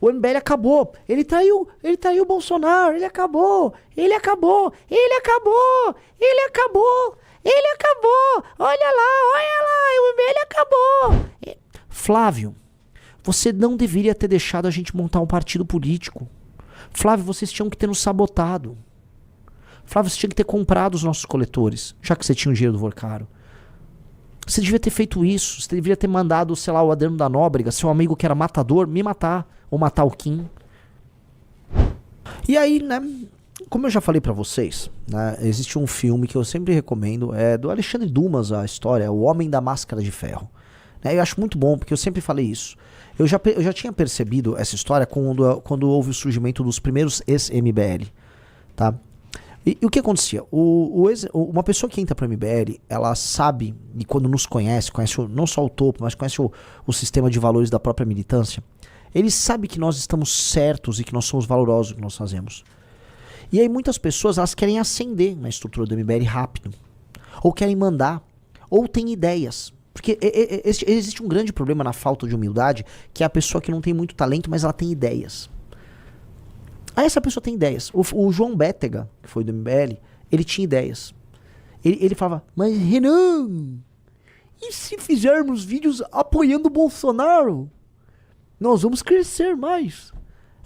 O MBL acabou. Ele traiu o Bolsonaro. Ele acabou. Ele acabou. Ele acabou. Ele acabou. Ele acabou. Olha lá. O MBL acabou. Flávio, você não deveria ter deixado a gente montar um partido político. Flávio, vocês tinham que ter nos sabotado. Flávio, você tinha que ter comprado os nossos coletores, já que você tinha o dinheiro do Vorcaro. Você devia ter feito isso. Você deveria ter mandado, sei lá, o Adriano da Nóbrega, seu amigo que era matador, me matar. Ou matar o Kim. E aí, né, como eu já falei pra vocês, né, existe um filme que eu sempre recomendo, é do Alexandre Dumas, a história, O Homem da Máscara de Ferro. Né, eu acho muito bom, porque eu sempre falei isso. Eu já tinha percebido essa história quando houve o surgimento dos primeiros ex-MBL, tá? E o que acontecia? Uma pessoa que entra para o MBL, ela sabe, e quando nos conhece não só o topo, mas conhece o sistema de valores da própria militância, ele sabe que nós estamos certos e que nós somos valorosos no que nós fazemos. E aí muitas pessoas, elas querem ascender na estrutura do MBL rápido, ou querem mandar, ou têm ideias. Porque existe um grande problema na falta de humildade, que é a pessoa que não tem muito talento, mas ela tem ideias. Aí essa pessoa tem ideias. O João Bétega, que foi do MBL, ele tinha ideias. Ele falava, mas Renan, e se fizermos vídeos apoiando o Bolsonaro? Nós vamos crescer mais.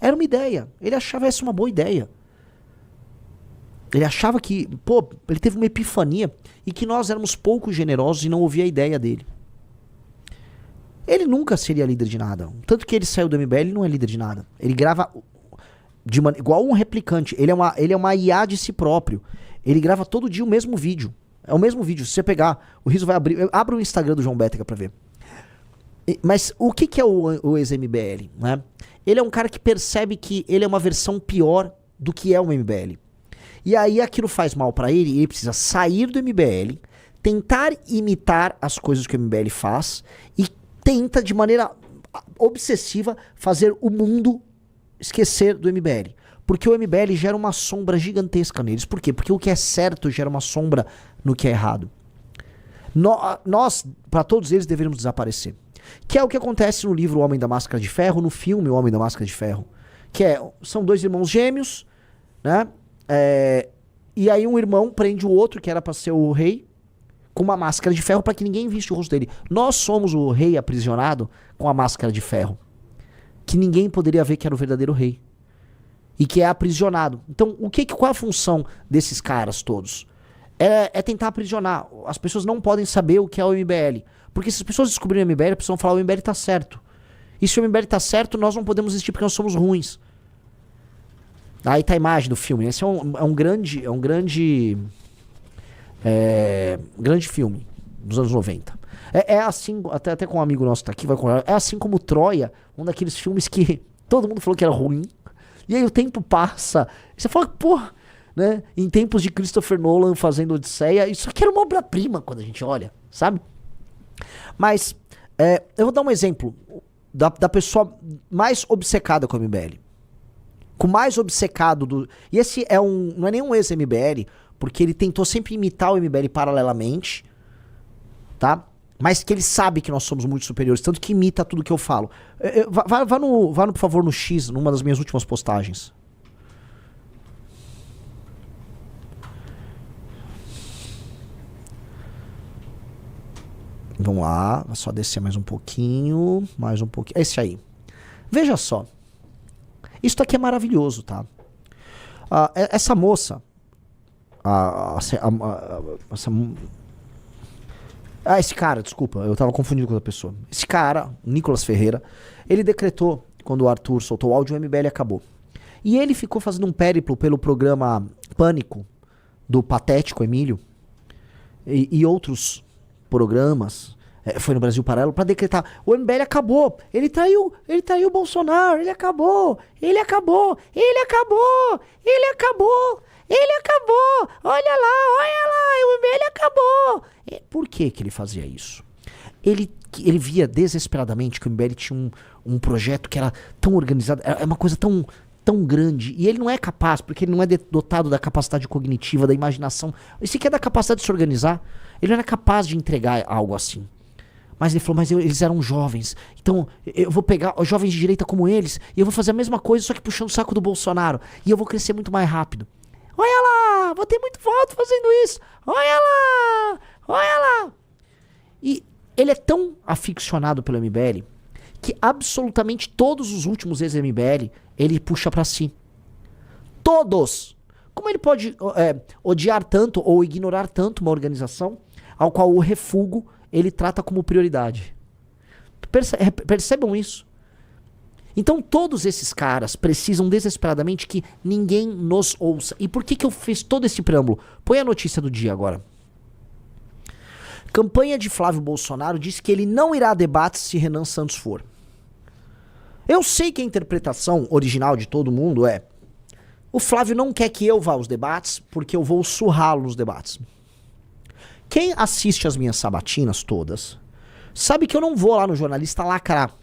Era uma ideia. Ele achava essa uma boa ideia. Ele achava que, ele teve uma epifania e que nós éramos pouco generosos e não ouvia a ideia dele. Ele nunca seria líder de nada. Tanto que ele saiu do MBL, ele não é líder de nada. Ele grava igual um replicante. Ele é uma IA de si próprio. Ele grava todo dia o mesmo vídeo. É o mesmo vídeo. Se você pegar, o Riso vai abrir. Abra o Instagram do João Bétega pra ver. Mas o que é o ex-MBL? Né? Ele é um cara que percebe que ele é uma versão pior do que é o MBL. E aí aquilo faz mal pra ele e ele precisa sair do MBL, tentar imitar as coisas que o MBL faz e tenta de maneira obsessiva fazer o mundo esquecer do MBL. Porque o MBL gera uma sombra gigantesca neles. Por quê? Porque o que é certo gera uma sombra no que é errado. Nós, para todos eles, deveríamos desaparecer. Que é o que acontece no livro O Homem da Máscara de Ferro, no filme O Homem da Máscara de Ferro. São dois irmãos gêmeos, né? E aí um irmão prende o outro, que era pra ser o rei, com uma máscara de ferro pra que ninguém visse o rosto dele. Nós somos o rei aprisionado com a máscara de ferro. Que ninguém poderia ver que era o verdadeiro rei. E que é aprisionado. Então, qual é a função desses caras todos? É tentar aprisionar. As pessoas não podem saber o que é o MBL. Porque se as pessoas descobrirem o MBL, as pessoas vão falar o MBL tá certo. E se o MBL tá certo, nós não podemos existir porque nós somos ruins. Aí tá a imagem do filme. Esse é um grande filme dos anos 90. É assim, até com um amigo nosso que tá aqui, é assim como Troia, um daqueles filmes que todo mundo falou que era ruim. E aí o tempo passa. E você fala, né? Em tempos de Christopher Nolan fazendo Odisseia, isso aqui era uma obra-prima quando a gente olha, sabe? Mas eu vou dar um exemplo da pessoa mais obcecada com o MBL. Com o mais obcecado E esse não é nenhum ex-MBL, porque ele tentou sempre imitar o MBL paralelamente, tá? Mas que ele sabe que nós somos muito superiores, tanto que imita tudo que eu falo. Vá por favor, no X, numa das minhas últimas postagens. Vamos lá, só descer mais um pouquinho, Esse aí. Veja só. Isso aqui é maravilhoso, tá? Essa moça... esse cara, desculpa, eu tava confundindo com outra pessoa. Esse cara, Nicolas Ferreira, ele decretou, quando o Arthur soltou o áudio, o MBL acabou. E ele ficou fazendo um périplo pelo programa Pânico, do Patético Emílio, e outros programas, foi no Brasil Paralelo, pra decretar, o MBL acabou, ele traiu o Bolsonaro, ele acabou, olha lá, o MBL acabou. Por que ele fazia isso? Ele via desesperadamente que o MBL tinha um projeto que era tão organizado, é uma coisa tão grande, e ele não é capaz, porque ele não é dotado da capacidade cognitiva, da imaginação, e sequer da capacidade de se organizar, ele não era capaz de entregar algo assim. Mas ele falou, eles eram jovens. Então eu vou pegar os jovens de direita como eles e eu vou fazer a mesma coisa, só que puxando o saco do Bolsonaro. E eu vou crescer muito mais rápido. Olha lá, vou ter muito voto fazendo isso. Olha lá, olha lá. E ele é tão aficionado pelo MBL que absolutamente todos os últimos ex-MBL ele puxa pra si. Todos. Como ele pode odiar tanto ou ignorar tanto uma organização ao qual o refúgio ele trata como prioridade? Percebam isso. Então todos esses caras precisam desesperadamente que ninguém nos ouça. E por que eu fiz todo esse preâmbulo? Põe a notícia do dia agora. Campanha de Flávio Bolsonaro diz que ele não irá a debates se Renan Santos for. Eu sei que a interpretação original de todo mundo é: o Flávio não quer que eu vá aos debates porque eu vou surrá-lo nos debates. Quem assiste as minhas sabatinas todas sabe que eu não vou lá no jornalista lacrar.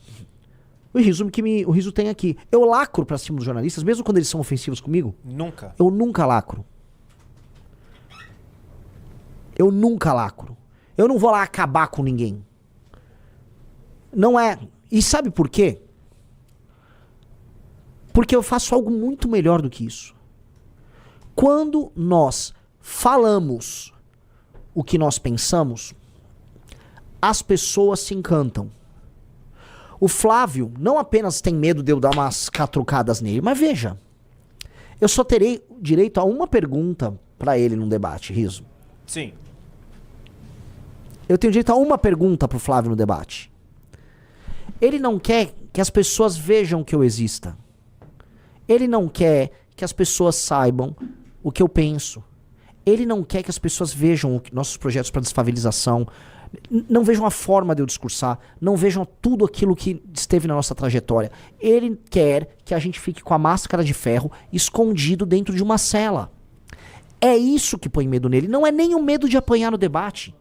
O Riso tem aqui. Eu lacro pra cima dos jornalistas, mesmo quando eles são ofensivos comigo? Nunca. Eu nunca lacro. Eu nunca lacro. Eu não vou lá acabar com ninguém. Não é. E sabe por quê? Porque eu faço algo muito melhor do que isso. Quando nós falamos o que nós pensamos, as pessoas se encantam. O Flávio não apenas tem medo de eu dar umas catrucadas nele, mas veja, eu só terei direito a uma pergunta pra ele num debate, Riso. Sim. Eu tenho direito a uma pergunta pro Flávio no debate. Ele não quer que as pessoas vejam que eu exista. Ele não quer que as pessoas saibam o que eu penso. Ele não quer que as pessoas vejam nossos projetos para desfavelização, não vejam a forma de eu discursar, não vejam tudo aquilo que esteve na nossa trajetória. Ele quer que a gente fique com a máscara de ferro escondido dentro de uma cela. É isso que põe medo nele. Não é nem o medo de apanhar no debate.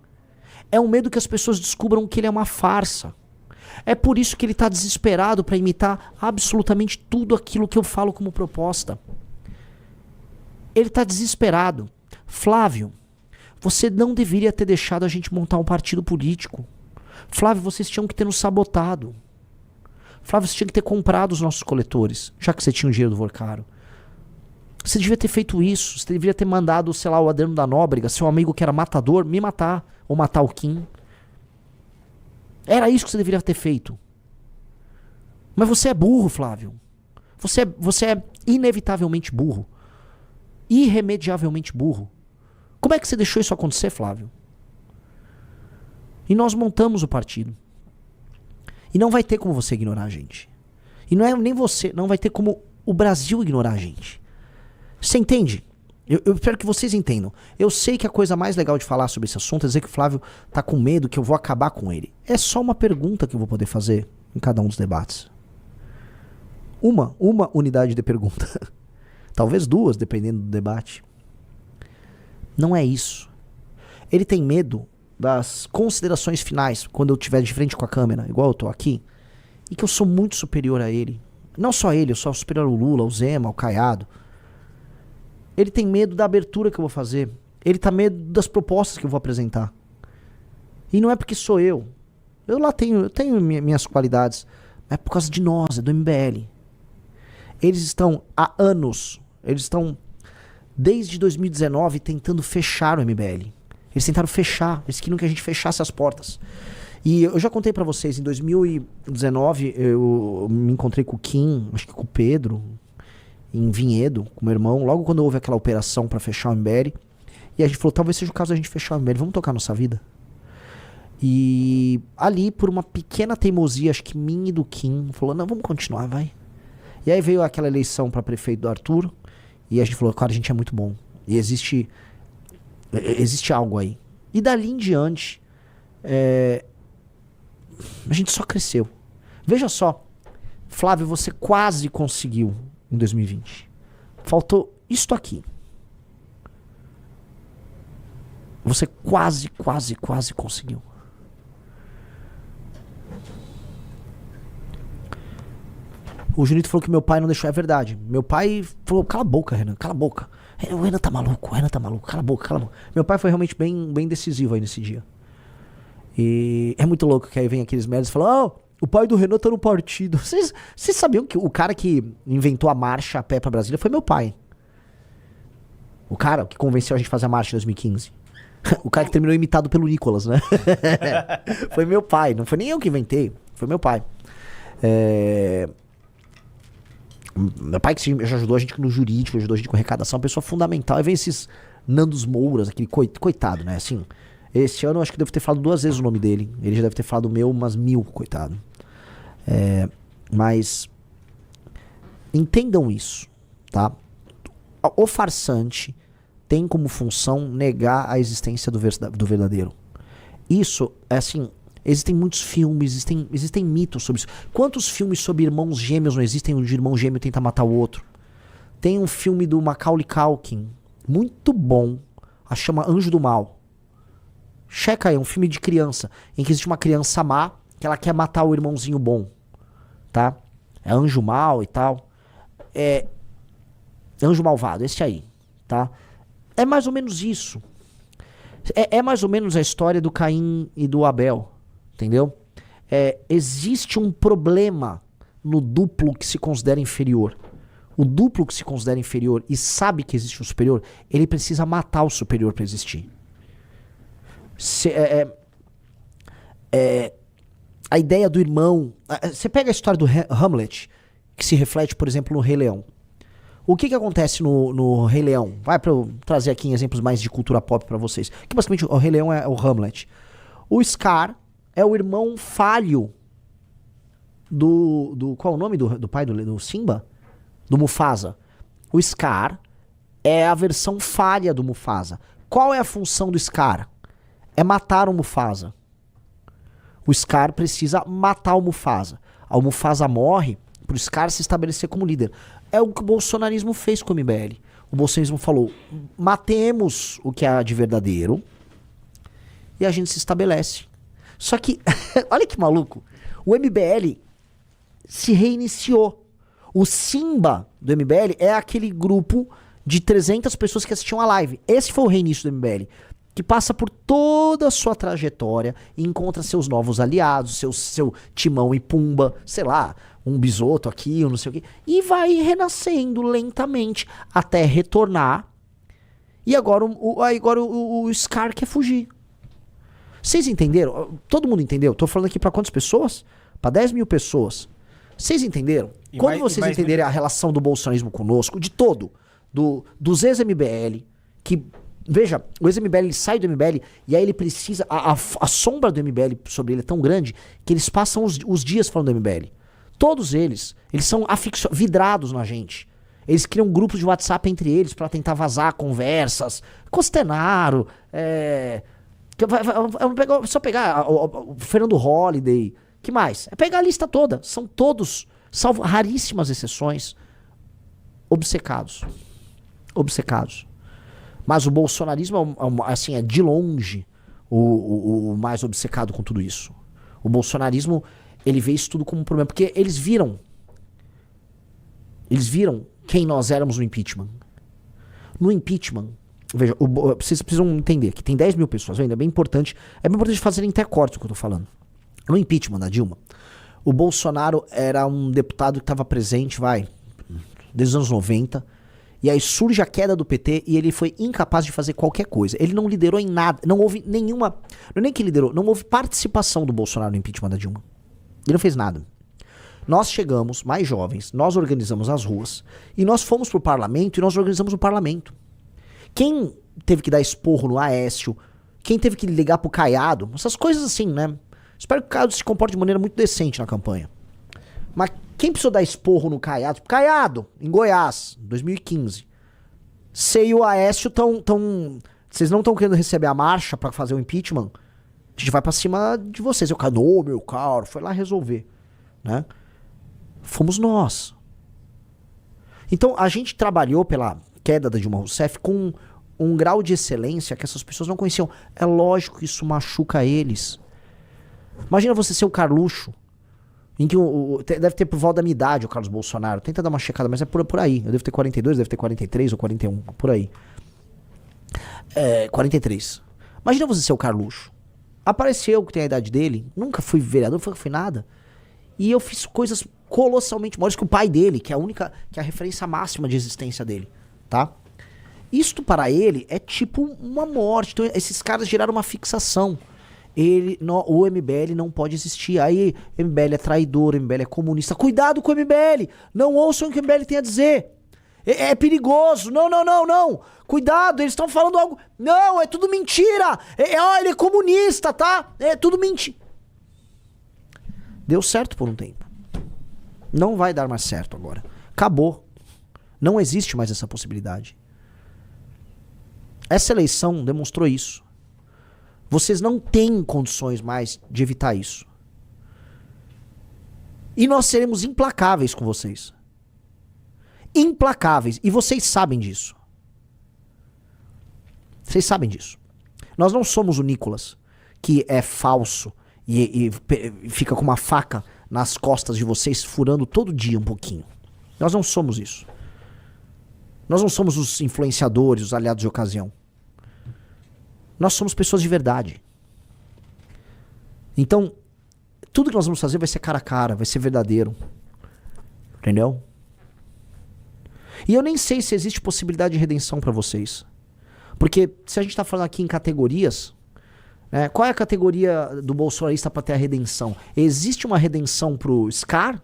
É o medo que as pessoas descubram que ele é uma farsa. É por isso que ele está desesperado para imitar absolutamente tudo aquilo que eu falo como proposta. Ele está desesperado. Flávio, você não deveria ter deixado a gente montar um partido político. Flávio, vocês tinham que ter nos sabotado. Flávio, você tinha que ter comprado os nossos coletores, já que você tinha o dinheiro do Vorcaro. Você devia ter feito isso. Você deveria ter mandado, sei lá, o Adriano da Nóbrega, seu amigo que era matador, me matar. Ou matar o Kim. Era isso que você deveria ter feito. Mas você é burro, Flávio. Você é inevitavelmente burro. Irremediavelmente burro. Como é que você deixou isso acontecer, Flávio? E nós montamos o partido. E não vai ter como você ignorar a gente. E não é nem você, não vai ter como o Brasil ignorar a gente. Você entende? Eu espero que vocês entendam. Eu sei que a coisa mais legal de falar sobre esse assunto é dizer que o Flávio tá com medo que eu vou acabar com ele. É só uma pergunta que eu vou poder fazer em cada um dos debates. Uma unidade de pergunta. Talvez duas, dependendo do debate. Não é isso. Ele tem medo das considerações finais quando eu estiver de frente com a câmera, igual eu tô aqui, e que eu sou muito superior a ele. Não só ele, eu sou superior ao Lula, ao Zema, ao Caiado. Ele tem medo da abertura que eu vou fazer. Ele tá medo das propostas que eu vou apresentar. E não é porque sou eu. Eu tenho minhas qualidades. É por causa de nós, é do MBL. Eles estão há anos, eles estão desde 2019 tentando fechar o MBL. Eles tentaram fechar, eles queriam que a gente fechasse as portas. E eu já contei pra vocês, em 2019 eu me encontrei com o Kim, acho que com o Pedro, em Vinhedo, com meu irmão, logo quando houve aquela operação pra fechar o MBL. E a gente falou, talvez seja o caso da gente fechar o MBL, vamos tocar nossa vida. E ali, por uma pequena teimosia, acho que minha e do Kim, falou, não, vamos continuar, vai. E aí veio aquela eleição pra prefeito do Arthur, e a gente falou, cara, a gente é muito bom. E existe algo aí. E dali em diante, a gente só cresceu. Veja só, Flávio, você quase conseguiu em 2020. Faltou isto aqui. Você quase conseguiu. O Junito falou que meu pai não deixou. É verdade. Meu pai falou, cala a boca, Renan, cala a boca. O Renan tá maluco, cala a boca. Meu pai foi realmente bem decisivo aí nesse dia. E é muito louco que aí vem aqueles merdas e falam, o pai do Renan tá no partido. Vocês sabiam que o cara que inventou a marcha a pé pra Brasília foi meu pai? O cara que convenceu a gente a fazer a marcha em 2015. O cara que terminou imitado pelo Nicolas, né? Foi meu pai, não foi nem eu que inventei, foi meu pai. Meu pai que já ajudou a gente no jurídico, ajudou a gente com arrecadação, uma pessoa fundamental. Aí vem esses Nandos Mouras, aquele coitado, né? Assim, esse ano eu acho que devo ter falado 2 vezes o nome dele. Ele já deve ter falado o meu umas 1000, coitado. Mas entendam isso, tá? O farsante tem como função negar a existência do verdadeiro. Isso, é assim, existem muitos filmes, existem mitos sobre isso. Quantos filmes sobre irmãos gêmeos não existem, onde o irmão gêmeo tenta matar o outro? Tem um filme do Macaulay Culkin, muito bom, chama Anjo do Mal. Checa aí, é um filme de criança, em que existe uma criança má, que ela quer matar o irmãozinho bom, tá? É Anjo Mal e tal. Anjo Malvado, esse aí, tá? É mais ou menos isso. É mais ou menos a história do Caim e do Abel, entendeu? Existe um problema no duplo que se considera inferior. O duplo que se considera inferior e sabe que existe um superior, ele precisa matar o superior para existir. A ideia do irmão... Você pega a história do Hamlet, que se reflete, por exemplo, no Rei Leão. O que acontece no Rei Leão? Vai pra eu trazer aqui exemplos mais de cultura pop pra vocês. Que basicamente o Rei Leão é o Hamlet. O Scar é o irmão falho do qual é o nome do pai do Simba? Do Mufasa. O Scar é a versão falha do Mufasa. Qual é a função do Scar? É matar o Mufasa. O Scar precisa matar o Mufasa. O Mufasa morre pro Scar se estabelecer como líder. É o que o bolsonarismo fez com o MBL. O bolsonarismo falou, matemos o que há de verdadeiro e a gente se estabelece. Só que, olha que maluco, o MBL se reiniciou. O Simba do MBL é aquele grupo de 300 pessoas que assistiam a live. Esse foi o reinício do MBL, que passa por toda a sua trajetória e encontra seus novos aliados, seu Timão e Pumba, sei lá, um Bisoto aqui, não sei o quê, e vai renascendo lentamente até retornar. E agora o Scar quer fugir. Vocês entenderam? Todo mundo entendeu? Tô falando aqui pra quantas pessoas? Pra 10 mil pessoas. Vocês entenderam? Quando vocês entenderem a relação do bolsonarismo conosco, de todo, dos ex-MBL, que... Veja, o ex-MBL ele sai do MBL e aí ele precisa... A sombra do MBL sobre ele é tão grande que eles passam os dias falando do MBL. Todos eles são vidrados na gente. Eles criam grupos de WhatsApp entre eles pra tentar vazar conversas. Costenaro, só pegar o Fernando Holliday. Que mais? É pegar a lista toda. São todos, salvo raríssimas exceções, obcecados. Obcecados. Mas o bolsonarismo assim, é de longe o mais obcecado com tudo isso. O bolsonarismo, ele vê isso tudo como um problema, porque eles viram quem nós éramos no impeachment. No impeachment, veja, vocês precisam entender que tem 10 mil pessoas, ainda é bem importante fazer intercorte o que eu tô falando. No impeachment da Dilma, o Bolsonaro era um deputado que estava presente, desde os anos 90, e aí surge a queda do PT e ele foi incapaz de fazer qualquer coisa. Ele não liderou em nada, não houve nenhuma... Não é nem que liderou, não houve participação do Bolsonaro no impeachment da Dilma. Ele não fez nada. Nós chegamos, mais jovens, nós organizamos as ruas, e nós fomos pro parlamento e nós organizamos o parlamento. Quem teve que dar esporro no Aécio, quem teve que ligar pro Caiado, essas coisas assim, né? Espero que o Caiado se comporte de maneira muito decente na campanha. Mas quem precisou dar esporro no Caiado? Caiado, em Goiás, 2015. Você e o Aécio vocês não estão querendo receber a marcha pra fazer o impeachment? A gente vai pra cima de vocês. Eu, meu caro, foi lá resolver, né? Fomos nós. Então, a gente trabalhou pela queda da Dilma Rousseff com um grau de excelência que essas pessoas não conheciam. É lógico que isso machuca eles. Imagina você ser o Carluxo, em que deve ter por volta da minha idade o Carlos Bolsonaro. Tenta dar uma checada, mas é por aí. Eu devo ter 42, deve ter 43 ou 41, por aí. 43. Imagina você ser o Carluxo. Apareceu que tem a idade dele, nunca fui vereador, nunca fui nada. E eu fiz coisas colossalmente maiores que o pai dele, que é a referência máxima de existência dele, tá? Isto para ele é tipo uma morte. Então esses caras geraram uma fixação. O MBL não pode existir. Aí MBL é traidor, MBL é comunista. Cuidado com o MBL! Não ouçam o que o MBL tem a dizer. É perigoso. Não. Cuidado, eles estão falando algo. Não, é tudo mentira. Ele é comunista, tá? É tudo mentira. Deu certo por um tempo. Não vai dar mais certo agora. Acabou. Não existe mais essa possibilidade. Essa eleição demonstrou isso. Vocês não têm condições mais de evitar isso. E nós seremos implacáveis com vocês. Implacáveis. E vocês sabem disso. Vocês sabem disso. Nós não somos o Nicolas, que é falso e fica com uma faca nas costas de vocês, furando todo dia um pouquinho. Nós não somos isso. Nós não somos os influenciadores, os aliados de ocasião. Nós somos pessoas de verdade. Então, tudo que nós vamos fazer vai ser cara a cara, vai ser verdadeiro. Entendeu? E eu nem sei se existe possibilidade de redenção pra vocês. Porque se a gente tá falando aqui em categorias, né, qual é a categoria do bolsonarista pra ter a redenção? Existe uma redenção pro Scar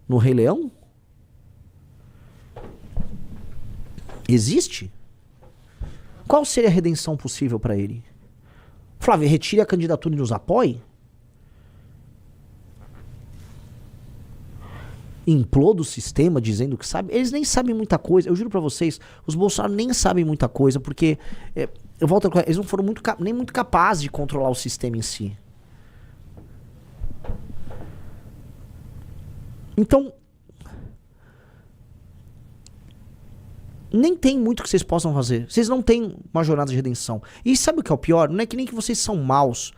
no Rei Leão? Existe? Qual seria a redenção possível pra ele? Flávio, retire a candidatura e nos apoie? Imploda o sistema dizendo que sabe? Eles nem sabem muita coisa. Eu juro pra vocês, os Bolsonaro nem sabem muita coisa, porque eu volto a falar, eles não foram nem muito capazes de controlar o sistema em si. Então, nem tem muito que vocês possam fazer. Vocês não têm uma jornada de redenção. E sabe o que é o pior? Não é que nem que vocês são maus,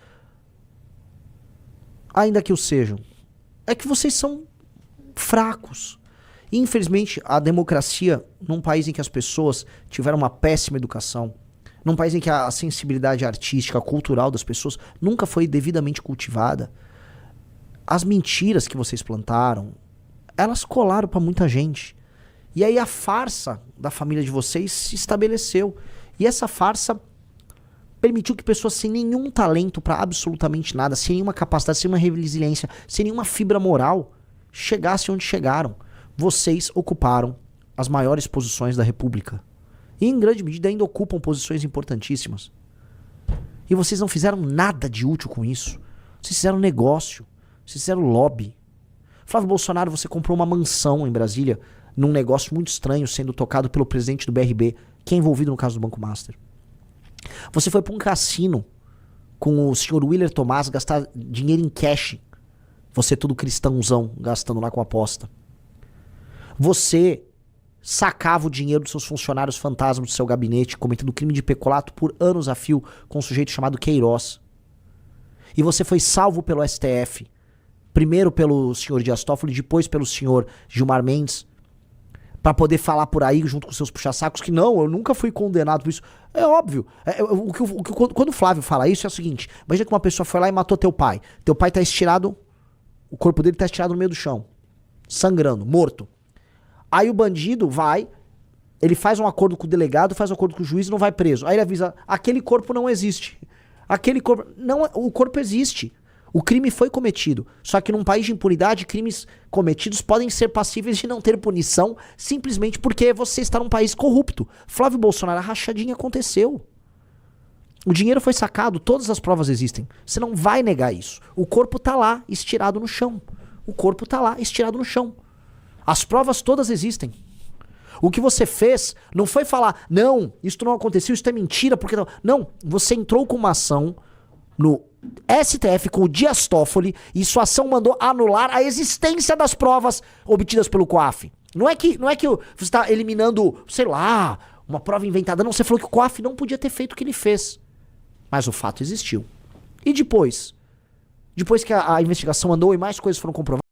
ainda que o sejam. É que vocês são fracos. E, infelizmente, a democracia, num país em que as pessoas tiveram uma péssima educação, num país em que a sensibilidade artística, cultural das pessoas nunca foi devidamente cultivada, as mentiras que vocês plantaram, elas colaram pra muita gente. E aí a farsa da família de vocês se estabeleceu. E essa farsa permitiu que pessoas sem nenhum talento pra absolutamente nada, sem nenhuma capacidade, sem nenhuma resiliência, sem nenhuma fibra moral, chegassem onde chegaram. Vocês ocuparam as maiores posições da República. E em grande medida ainda ocupam posições importantíssimas. E vocês não fizeram nada de útil com isso. Vocês fizeram negócio. Vocês fizeram lobby. Flávio Bolsonaro, você comprou uma mansão em Brasília num negócio muito estranho sendo tocado pelo presidente do BRB, que é envolvido no caso do Banco Master. Você foi para um cassino com o senhor Willer Tomás gastar dinheiro em cash. Você todo cristãozão, gastando lá com aposta. Você sacava o dinheiro dos seus funcionários fantasmas do seu gabinete, cometendo crime de peculato por anos a fio com um sujeito chamado Queiroz. E você foi salvo pelo STF. Primeiro pelo senhor Dias Toffoli, depois pelo senhor Gilmar Mendes, pra poder falar por aí junto com seus puxa-sacos que não, eu nunca fui condenado por isso. É óbvio. Quando o Flávio fala isso é o seguinte, imagina que uma pessoa foi lá e matou teu pai. Teu pai tá estirado, o corpo dele tá estirado no meio do chão, sangrando, morto. Aí o bandido vai, ele faz um acordo com o delegado, faz um acordo com o juiz e não vai preso. Aí ele avisa, aquele corpo não existe. Aquele corpo... Não, o corpo existe. O crime foi cometido. Só que num país de impunidade, crimes cometidos podem ser passíveis de não ter punição simplesmente porque você está num país corrupto. Flávio Bolsonaro, a rachadinha aconteceu. O dinheiro foi sacado, todas as provas existem. Você não vai negar isso. O corpo tá lá, estirado no chão. O corpo tá lá, estirado no chão. As provas todas existem. O que você fez não foi falar, não, isso não aconteceu, isso é mentira, porque não. Não, você entrou com uma ação no STF com o Dias Toffoli e sua ação mandou anular a existência das provas obtidas pelo COAF. Não é que você está eliminando, sei lá, uma prova inventada. Não, você falou que o COAF não podia ter feito o que ele fez. Mas o fato existiu. E depois que a investigação andou e mais coisas foram comprovadas,